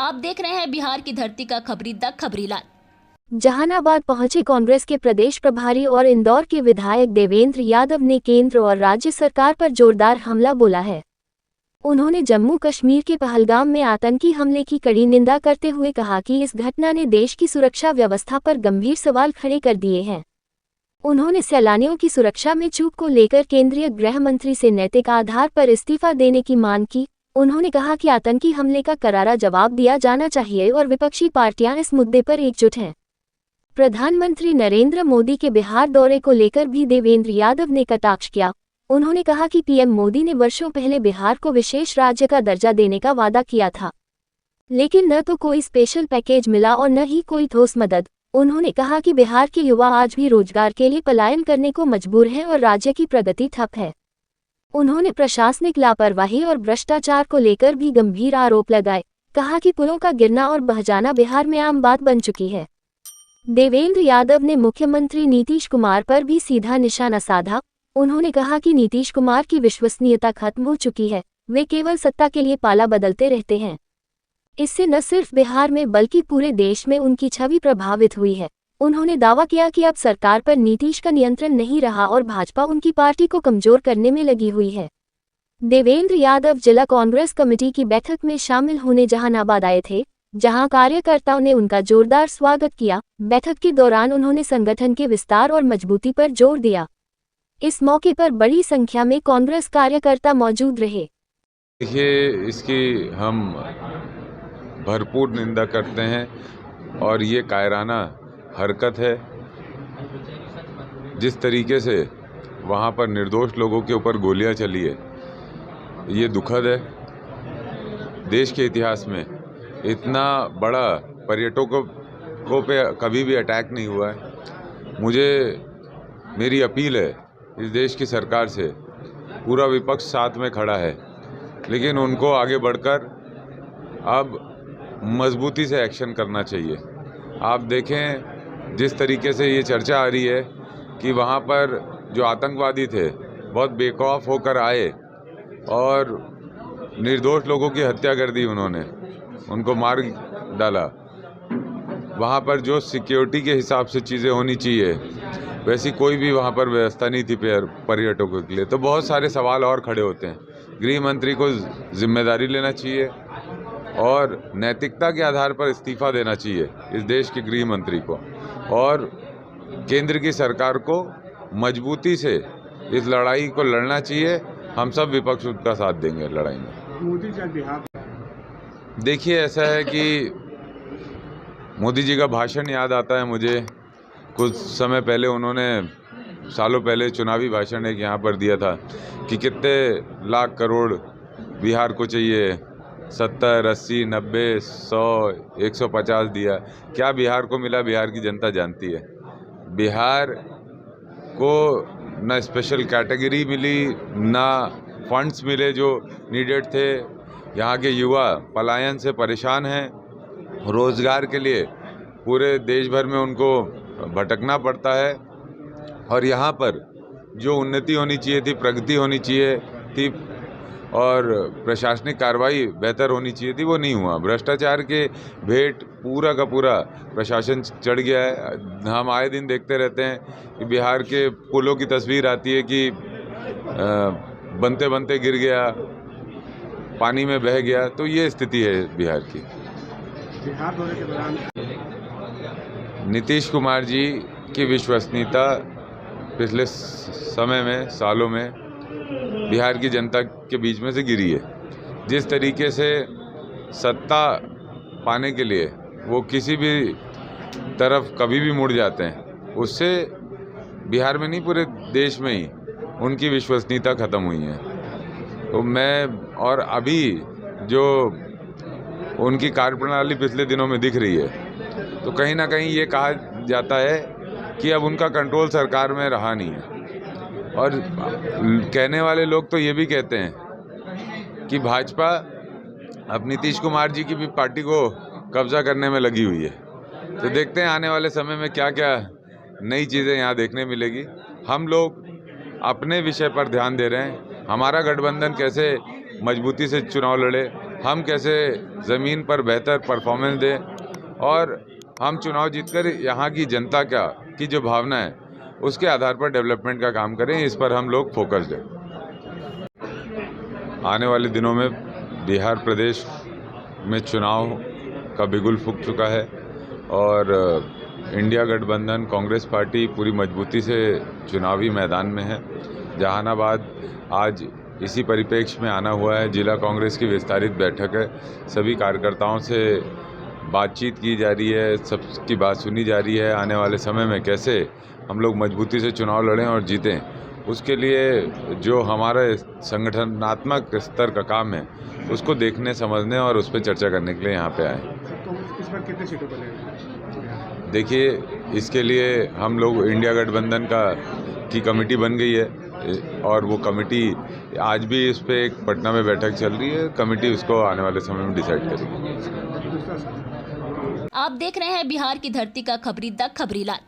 आप देख रहे हैं बिहार की धरती का खबरी द खबरीलाल। जहानाबाद पहुंचे कांग्रेस के प्रदेश प्रभारी और इंदौर के विधायक देवेंद्र यादव ने केंद्र और राज्य सरकार पर जोरदार हमला बोला है। उन्होंने जम्मू कश्मीर के पहलगाम में आतंकी हमले की कड़ी निंदा करते हुए कहा कि इस घटना ने देश की सुरक्षा व्यवस्था पर गंभीर सवाल खड़े कर दिए हैं। उन्होंने सैलानियों की सुरक्षा में चूक को लेकर केंद्रीय गृह मंत्री से नैतिक आधार पर इस्तीफा देने की मांग की। उन्होंने कहा कि आतंकी हमले का करारा जवाब दिया जाना चाहिए और विपक्षी पार्टियां इस मुद्दे पर एकजुट हैं। प्रधानमंत्री नरेंद्र मोदी के बिहार दौरे को लेकर भी देवेंद्र यादव ने कटाक्ष किया। उन्होंने कहा कि पीएम मोदी ने वर्षों पहले बिहार को विशेष राज्य का दर्जा देने का वादा किया था, लेकिन न तो कोई स्पेशल पैकेज मिला और न ही कोई ठोस मदद। उन्होंने कहा कि बिहार के युवा आज भी रोजगार के लिए पलायन करने को मजबूर हैं और राज्य की प्रगति ठप है। उन्होंने प्रशासनिक लापरवाही और भ्रष्टाचार को लेकर भी गंभीर आरोप लगाए। कहा कि पुलों का गिरना और बह जाना बिहार में आम बात बन चुकी है। देवेंद्र यादव ने मुख्यमंत्री नीतीश कुमार पर भी सीधा निशाना साधा। उन्होंने कहा कि नीतीश कुमार की विश्वसनीयता खत्म हो चुकी है, वे केवल सत्ता के लिए पाला बदलते रहते हैं। इससे न सिर्फ बिहार में बल्कि पूरे देश में उनकी छवि प्रभावित हुई है। उन्होंने दावा किया कि अब सरकार पर नीतीश का नियंत्रण नहीं रहा और भाजपा उनकी पार्टी को कमजोर करने में लगी हुई है। देवेंद्र यादव जिला कांग्रेस कमेटी की बैठक में शामिल होने जहानाबाद आए थे, जहां कार्यकर्ताओं ने उनका जोरदार स्वागत किया। बैठक के दौरान उन्होंने संगठन के विस्तार और मजबूती पर जोर दिया। इस मौके पर बड़ी संख्या में कांग्रेस कार्यकर्ता मौजूद रहे। देखिए, इसकी हम भरपूर निंदा करते हैं और ये कायराना हरकत है। जिस तरीके से वहाँ पर निर्दोष लोगों के ऊपर गोलियां चली है, ये दुखद है। देश के इतिहास में इतना बड़ा पर्यटकों पे कभी भी अटैक नहीं हुआ है। मेरी अपील है इस देश की सरकार से, पूरा विपक्ष साथ में खड़ा है, लेकिन उनको आगे बढ़कर अब मजबूती से एक्शन करना चाहिए। आप देखें जिस तरीके से ये चर्चा आ रही है कि वहाँ पर जो आतंकवादी थे बहुत बेखौफ होकर आए और निर्दोष लोगों की हत्या कर दी, उनको मार डाला। वहाँ पर जो सिक्योरिटी के हिसाब से चीज़ें होनी चाहिए वैसी कोई भी वहाँ पर व्यवस्था नहीं थी पर्यटकों के लिए। तो बहुत सारे सवाल और खड़े होते हैं। गृह मंत्री को जिम्मेदारी लेना चाहिए और नैतिकता के आधार पर इस्तीफा देना चाहिए इस देश के गृह मंत्री को, और केंद्र की सरकार को मजबूती से इस लड़ाई को लड़ना चाहिए। हम सब विपक्ष उसका साथ देंगे लड़ाई में। मोदी जी बिहार, देखिए, ऐसा है कि मोदी जी का भाषण याद आता है मुझे। कुछ समय पहले उन्होंने, सालों पहले चुनावी भाषण एक यहाँ पर दिया था कि कितने लाख करोड़ बिहार को चाहिए, 70, 80, 90, 100, 150 दिया। क्या बिहार को मिला, बिहार की जनता जानती है। बिहार को ना स्पेशल कैटेगरी मिली, ना फंड्स मिले जो नीडेड थे। यहाँ के युवा पलायन से परेशान हैं, रोज़गार के लिए पूरे देश भर में उनको भटकना पड़ता है, और यहाँ पर जो उन्नति होनी चाहिए थी, प्रगति होनी चाहिए थी और प्रशासनिक कार्रवाई बेहतर होनी चाहिए थी, वो नहीं हुआ। भ्रष्टाचार के भेंट पूरा का पूरा प्रशासन चढ़ गया है। हम आए दिन देखते रहते हैं कि बिहार के पुलों की तस्वीर आती है कि बनते बनते गिर गया, पानी में बह गया। तो ये स्थिति है बिहार की। बिहार दौरे के दौरान नीतीश कुमार जी की विश्वसनीयता पिछले समय में, सालों में बिहार की जनता के बीच में से गिरी है। जिस तरीके से सत्ता पाने के लिए वो किसी भी तरफ कभी भी मुड़ जाते हैं, उससे बिहार में नहीं पूरे देश में ही उनकी विश्वसनीयता खत्म हुई है। तो और अभी जो उनकी कार्यप्रणाली पिछले दिनों में दिख रही है, तो कहीं ना कहीं ये कहा जाता है कि अब उनका कंट्रोल सरकार में रहा नहीं है। और कहने वाले लोग तो ये भी कहते हैं कि भाजपा अब नीतीश कुमार जी की भी पार्टी को कब्जा करने में लगी हुई है। तो देखते हैं आने वाले समय में क्या क्या नई चीज़ें यहाँ देखने मिलेगी। हम लोग अपने विषय पर ध्यान दे रहे हैं, हमारा गठबंधन कैसे मजबूती से चुनाव लड़े, हम कैसे ज़मीन पर बेहतर परफॉर्मेंस दें और हम चुनाव जीतकर यहाँ की जनता की जो भावना है उसके आधार पर डेवलपमेंट का काम करें, इस पर हम लोग फोकस्ड हैं। आने वाले दिनों में बिहार प्रदेश में चुनाव का बिगुल फूंक चुका है और इंडिया गठबंधन कांग्रेस पार्टी पूरी मजबूती से चुनावी मैदान में है। जहानाबाद आज इसी परिप्रेक्ष्य में आना हुआ है। जिला कांग्रेस की विस्तारित बैठक है, सभी कार्यकर्ताओं से बातचीत की जा रही है, सबकी बात सुनी जा रही है। आने वाले समय में कैसे हम लोग मजबूती से चुनाव लड़ें और जीतें, उसके लिए जो हमारा संगठनात्मक स्तर का काम है उसको देखने समझने और उस पर चर्चा करने के लिए यहाँ पे आए। तो इस बार कितने सीटों पर लड़ेंगे? देखिए, इसके लिए हम लोग इंडिया गठबंधन की कमेटी बन गई है और वो कमेटी आज भी इस पे एक पटना में बैठक चल रही है। कमेटी उसको आने वाले समय में डिसाइड करेगी। आप देख रहे हैं बिहार की धरती का खबरी द खबरीलाल।